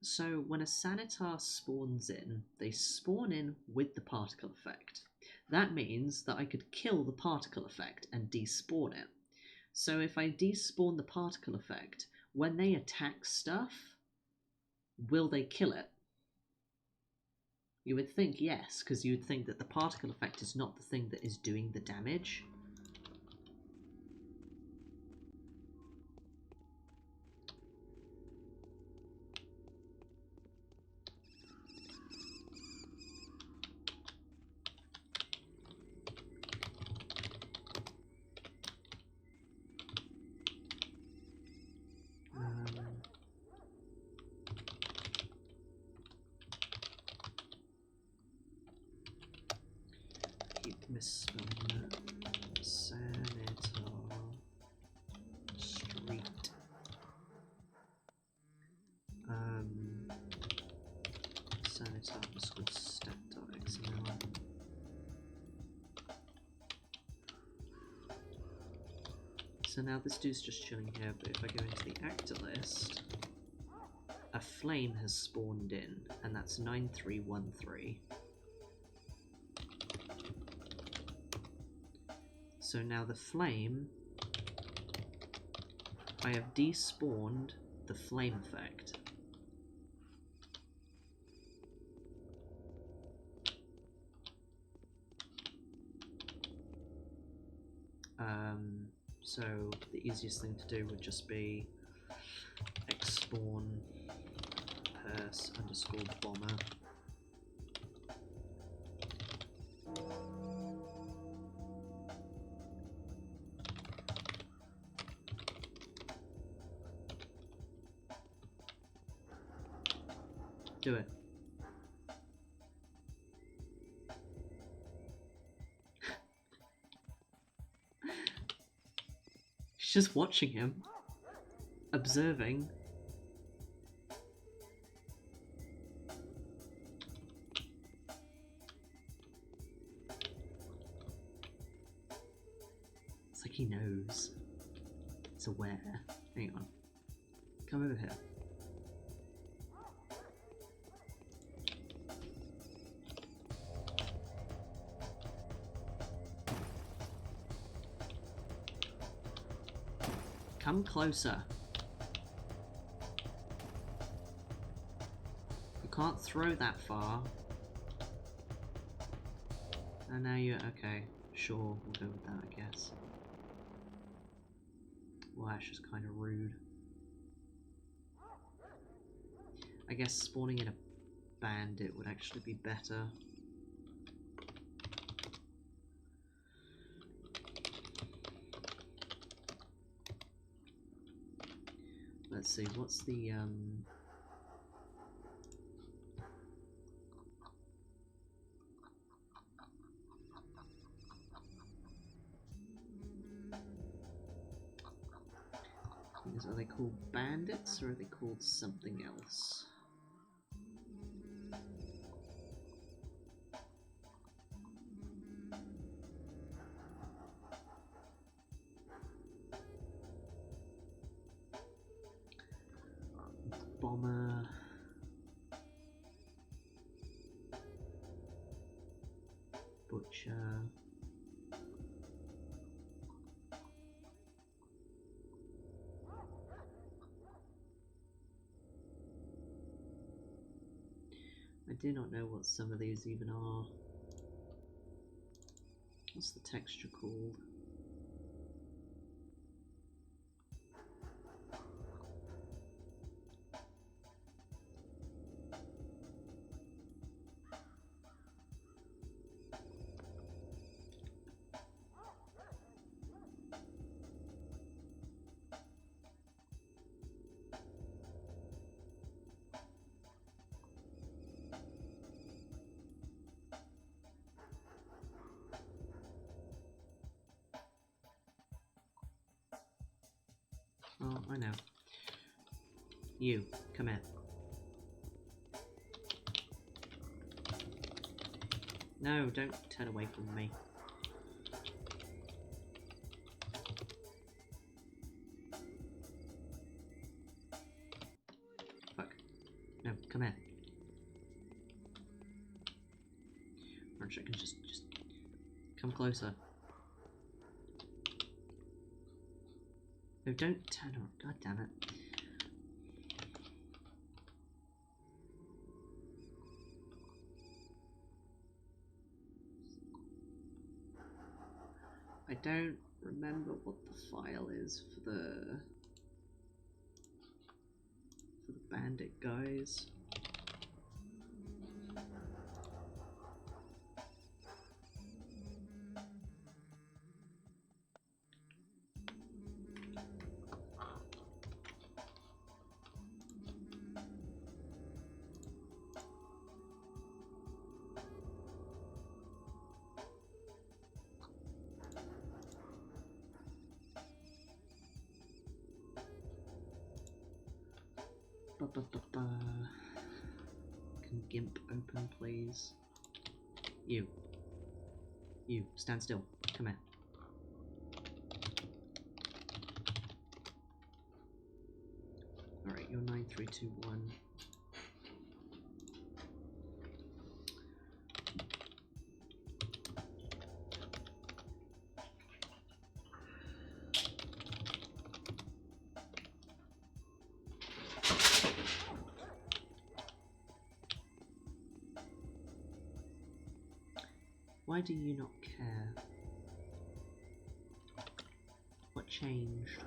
So when a sanitar spawns in, they spawn in with the particle effect. That means that I could kill the particle effect and despawn it. So if I despawn the particle effect, when they attack stuff, will they kill it? You would think yes, because you would think that the particle effect is not the thing that is doing the damage. Keep misspelling that. Sanitar Street. Sanitar_stat.xml. So now this dude's just chilling here, but if I go into the actor list, a flame has spawned in, and that's 9313. So now the flame, I have despawned the flame effect. So the easiest thing to do would just be exspawn pers_bomber. Do it. She's just watching him, observing. It's like he knows. He's aware. Hang on. Come over here. Come closer. You can't throw that far. And now you're okay. Sure, we'll go with that, I guess. Well, that's just kind of rude. I guess spawning in a bandit would actually be better. Let's see, what's the are they called bandits or are they called something else? Bomber. Butcher. I do not know what some of these even are. What's the texture called? Oh, I know. You, come here. No, don't turn away from me. Fuck. No. Come here. Or I can just come closer. No, don't turn around. God damn it. I don't remember what the file is for the bandit guys. Can GIMP open, please? You, stand still. Come here. Alright, you're 9321. Why do you not care? What changed?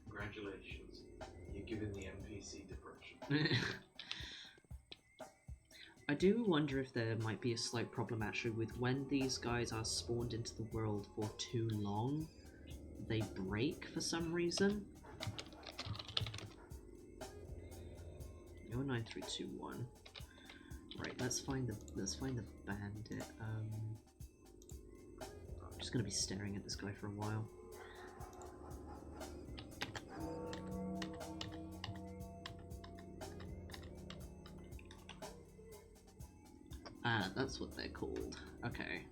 Congratulations. You're given the NPC depression. I do wonder if there might be a slight problem actually with when these guys are spawned into the world for too long, they break for some reason. You're 9321. Right, let's find the bandit. I'm just gonna be staring at this guy for a while. Ah, that's what they're called. Okay.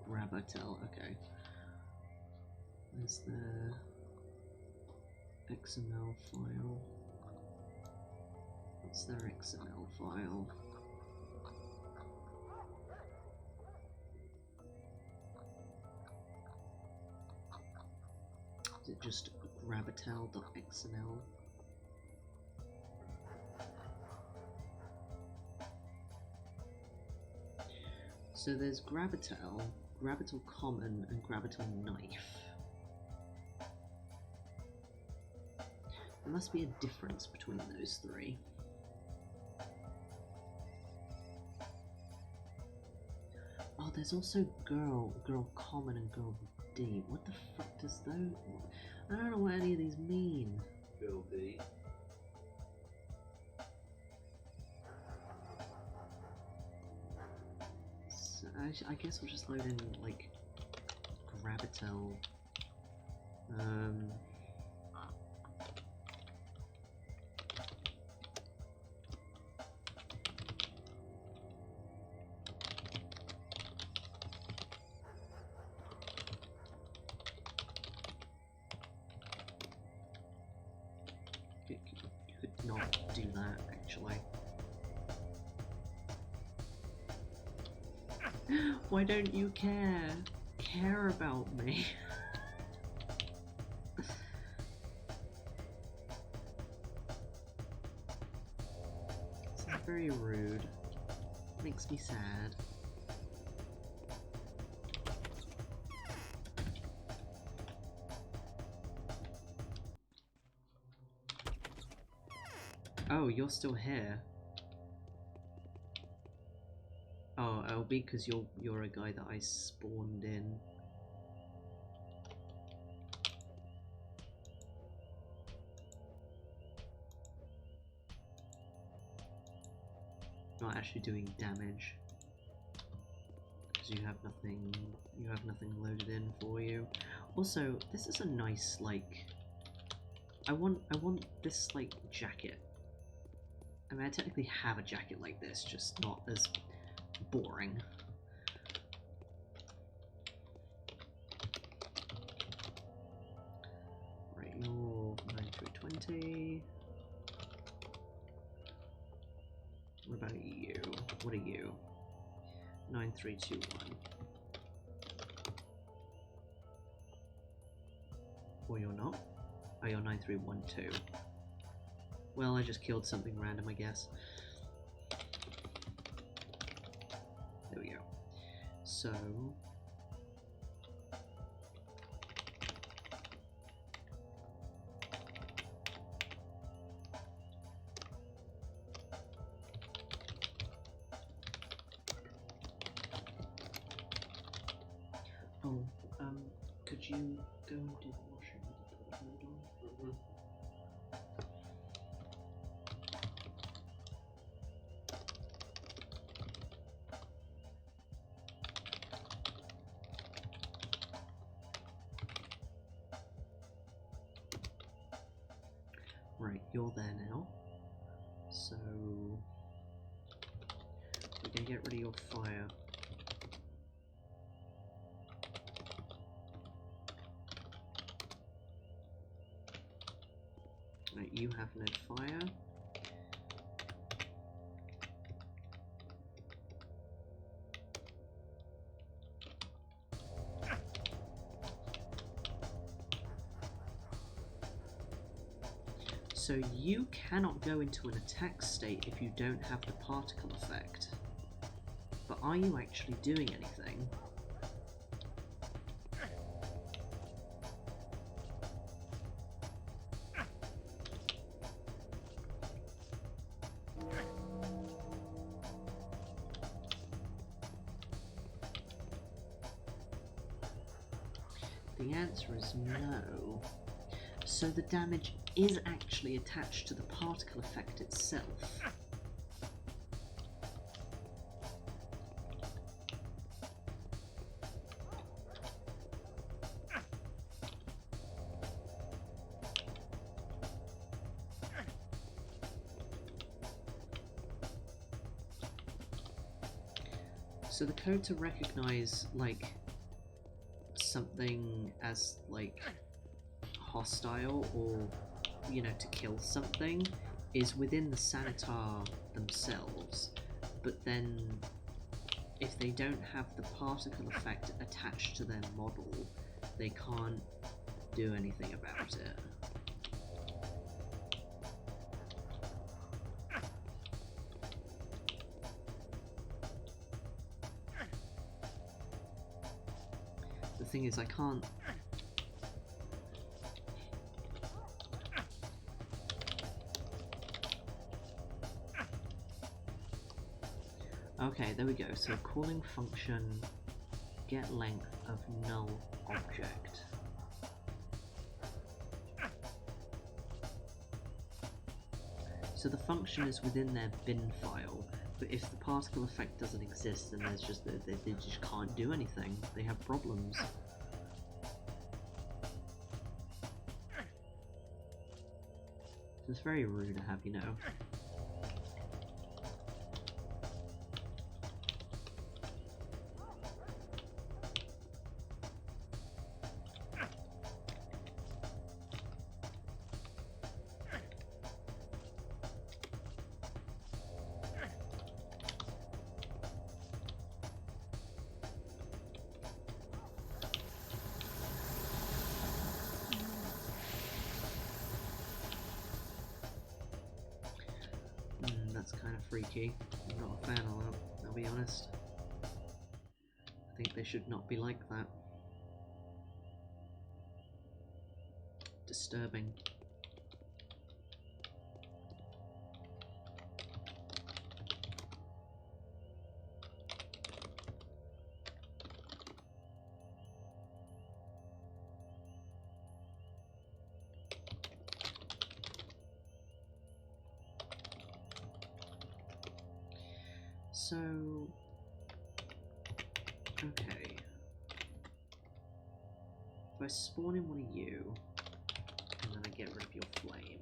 Pers_Rabatel, okay. Where's the XML file? What's their XML file? Is it just grabatel.xml? So there's Grabatel, Grabatel Common, and Grabatel Knife. There must be a difference between those three. Oh, there's also Girl Common and Girl D. What the fuck does those... I don't know what any of these mean. Girl D. I guess we'll just load in, like, Grabatel. You could not do that, actually. Why don't you care? Care about me. It's very rude. Makes me sad. Oh, you're still here. Oh, it'll be because you're a guy that I spawned in. not actually doing damage. Because you have nothing loaded in for you. Also, this is a nice, like, I want this, like, jacket. I mean, I technically have a jacket like this, just not as boring. Right, you're 9 through 20. What about you? What are you? 9321. Or you're not? Oh, you're 9312. Well, I just killed something random, I guess. There we go. So... Oh, could you go and do the washing with the hood on? Right, you're there now. So we're gonna get rid of your fire. Right, you have no fire. So you cannot go into an attack state if you don't have the particle effect. But are you actually doing anything? The answer is no. So the damage is actually attached to the particle effect itself. So the code to recognize, like, something as, like, hostile or, you know, to kill something is within the sanitar themselves, but then if they don't have the particle effect attached to their model, they can't do anything about it. The thing is, I can't... Okay, there we go. So calling function get length of null object. So the function is within their bin file, but if the particle effect doesn't exist, then there's just they just can't do anything. They have problems. It's very rude to have, you know. That's kind of freaky. I'm not a fan of that, I'll be honest. I think they should not be like that. Disturbing. So, okay. If I spawn in one of you, and then I get rid of your flame.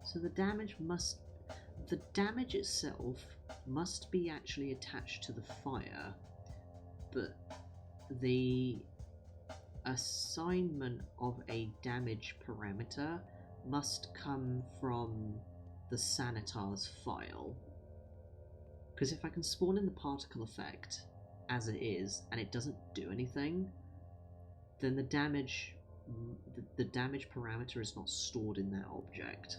So the damage itself must be actually attached to the fire, but the assignment of a damage parameter must come from the sanitar's file. Because if I can spawn in the particle effect as it is and it doesn't do anything, then the damage parameter is not stored in that object.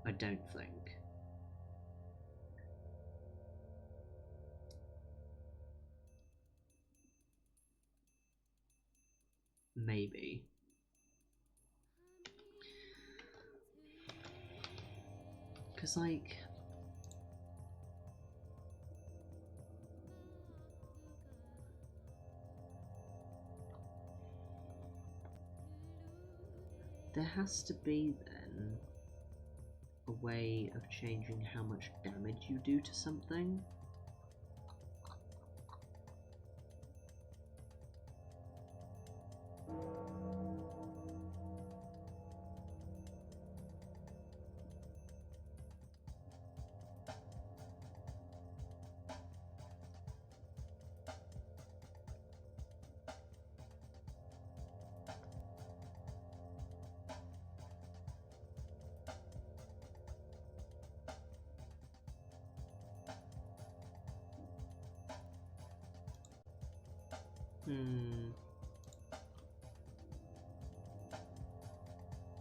I don't think. Maybe. Because, like... there has to be, then, a way of changing how much damage you do to something.